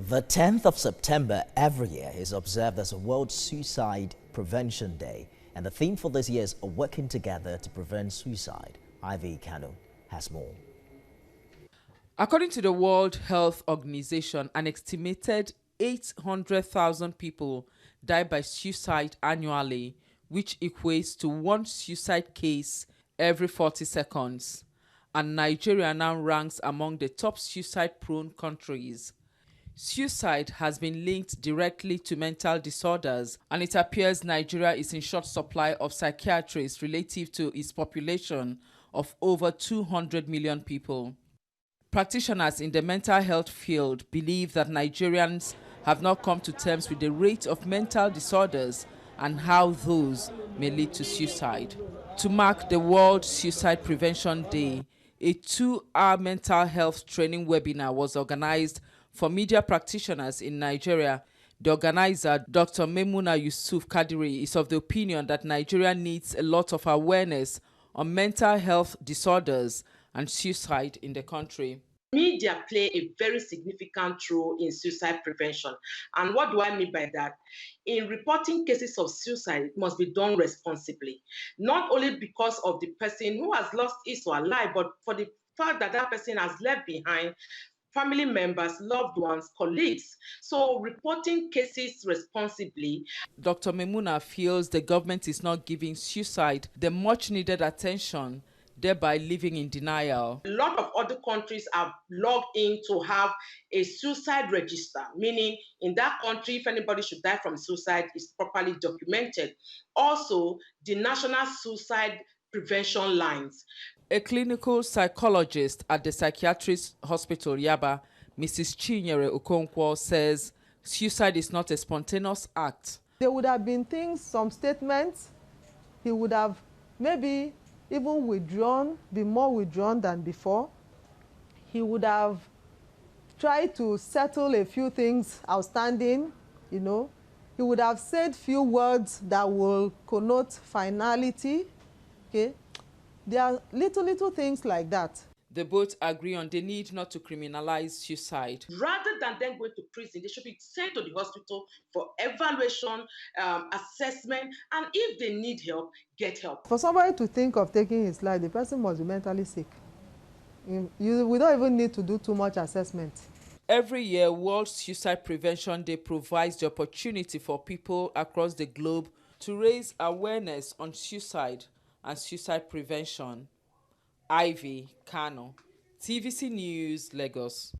The 10th of September every year is observed as a World Suicide Prevention Day, and the theme for this year is working together to prevent suicide. Ivy Kano has more. According to the World Health Organization, an estimated 800,000 people die by suicide annually, which equates to one suicide case every 40 seconds. And Nigeria now ranks among the top suicide-prone countries. Suicide has been linked directly to mental disorders, and it appears Nigeria is in short supply of psychiatrists relative to its population of over 200 million people. Practitioners in the mental health field believe that Nigerians have not come to terms with the rate of mental disorders and how those may lead to suicide. To mark the World Suicide Prevention Day, a 2-hour mental health training webinar was organized for media practitioners in Nigeria. The organizer, Dr. Memuna Yusuf Kadiri, is of the opinion that Nigeria needs a lot of awareness on mental health disorders and suicide in the country. Media play a very significant role in suicide prevention. And what do I mean by that? In reporting cases of suicide, it must be done responsibly, not only because of the person who has lost his or her life, but for the fact that that person has left behind family members, loved ones, colleagues. So reporting cases responsibly. Dr. Memuna feels the government is not giving suicide the much needed attention, thereby living in denial. A lot of other countries have logged in to have a suicide register, meaning in that country, if anybody should die from suicide, it's properly documented. Also, the National Suicide Prevention Lines. A clinical psychologist at the Psychiatrist Hospital Yaba, Mrs. Chinyere Okonkwo, says suicide is not a spontaneous act. There would have been things, some statements, he would have maybe even withdrawn, be more withdrawn than before. He would have tried to settle a few things outstanding, you know. He would have said few words that will connote finality, okay. There are little things like that. They both agree on the need not to criminalize suicide. Rather than them going to prison, they should be sent to the hospital for evaluation, assessment, and if they need help, get help. For somebody to think of taking his life, the person must be mentally sick. We don't even need to do too much assessment. Every year, World Suicide Prevention Day provides the opportunity for people across the globe to raise awareness on suicide and suicide prevention. Ivy Kano, TVC News, Lagos.